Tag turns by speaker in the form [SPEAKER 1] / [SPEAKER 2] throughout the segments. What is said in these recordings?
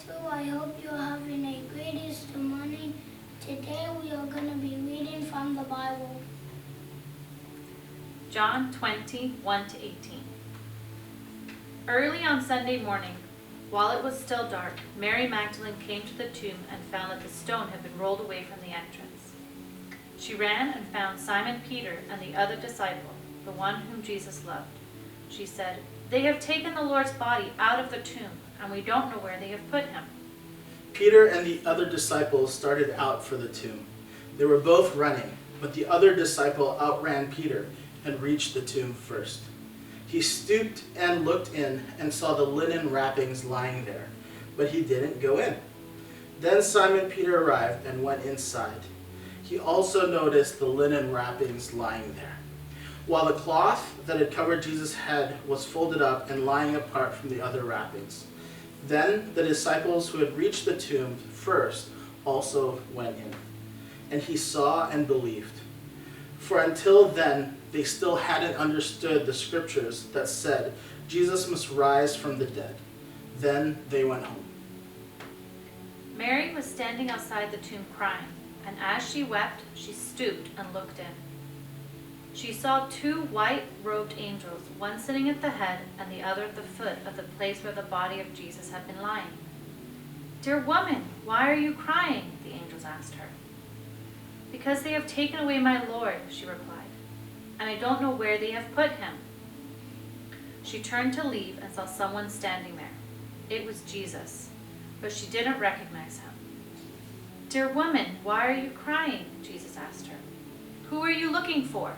[SPEAKER 1] too. I hope you're having a great Easter morning. Today we are going to be reading from the Bible.
[SPEAKER 2] John 20:1-18. Early on Sunday morning, while it was still dark, Mary Magdalene came to the tomb and found that the stone had been rolled away from the entrance. She ran and found Simon Peter and the other disciple, the one whom Jesus loved. She said, "They have taken the Lord's body out of the tomb, and we don't know where they have put him."
[SPEAKER 3] Peter and the other disciple started out for the tomb. They were both running, but the other disciple outran Peter and reached the tomb first. He stooped and looked in and saw the linen wrappings lying there, but he didn't go in. Then Simon Peter arrived and went inside. He also noticed the linen wrappings lying there, while the cloth that had covered Jesus' head was folded up and lying apart from the other wrappings. Then the disciples who had reached the tomb first also went in, and he saw and believed. For until then, they still hadn't understood the scriptures that said Jesus must rise from the dead. Then they went home.
[SPEAKER 2] Mary was standing outside the tomb crying, and as she wept, she stooped and looked in. She saw two white-robed angels, one sitting at the head and the other at the foot of the place where the body of Jesus had been lying. "Dear woman, why are you crying?" the angels asked her. "Because they have taken away my Lord," she replied, "and I don't know where they have put him." She turned to leave and saw someone standing there. It was Jesus, but she didn't recognize him. "Dear woman, why are you crying?" Jesus asked her. "Who are you looking for?"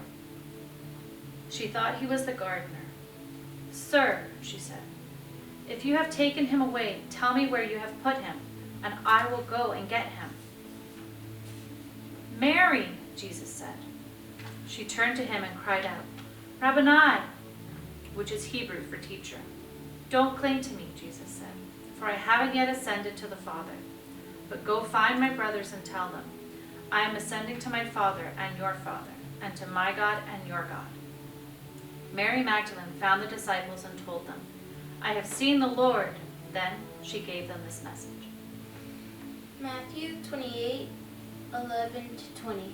[SPEAKER 2] She thought he was the gardener. "Sir," she said, "if you have taken him away, tell me where you have put him, and I will go and get him." "Mary," Jesus said. She turned to him and cried out, "Rabboni," which is Hebrew for teacher. "Don't cling to me," Jesus said, "for I haven't yet ascended to the Father. But go find my brothers and tell them, I am ascending to my Father and your Father, and to my God and your God." Mary Magdalene found the disciples and told them, "I have seen the Lord." Then she gave them this message.
[SPEAKER 1] Matthew 28:11-20.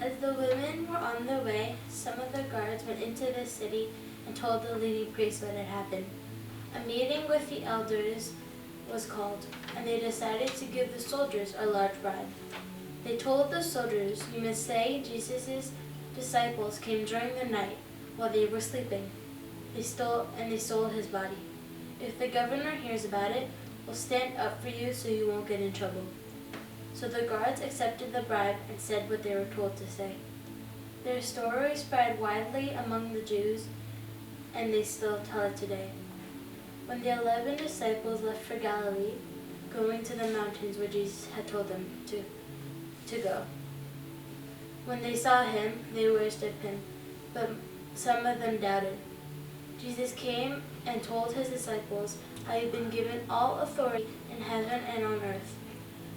[SPEAKER 1] As the women were on their way, some of the guards went into the city and told the leading priests what had happened. A meeting with the elders was called, and they decided to give the soldiers a large bribe. They told the soldiers, "You must say Jesus' disciples came during the night while they were sleeping. They stole his body. If the governor hears about it, we'll stand up for you so you won't get in trouble." So the guards accepted the bribe and said what they were told to say. Their story spread widely among the Jews, and they still tell it today. When the 11 disciples left for Galilee, going to the mountains where Jesus had told them to go. When they saw him, they worshipped him, but some of them doubted. Jesus came and told his disciples, "I have been given all authority in heaven and on earth.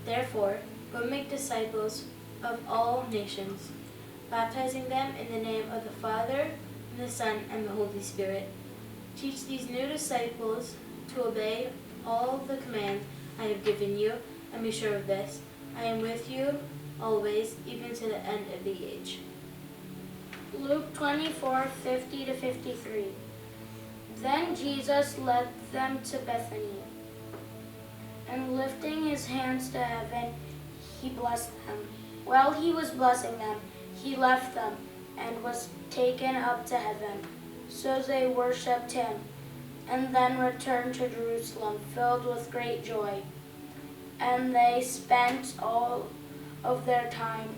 [SPEAKER 1] Therefore, go make disciples of all nations, baptizing them in the name of the Father, and the Son, and the Holy Spirit. Teach these new disciples to obey all the commands I have given you, and be sure of this, I am with you always, even to the end of the age." Luke 24:50-53. Then Jesus led them to Bethany, and lifting his hands to heaven, he blessed them. While he was blessing them, he left them and was taken up to heaven. So they worshipped him, and then returned to Jerusalem, filled with great joy. And they spent all of their time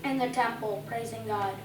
[SPEAKER 1] in the temple, praising God.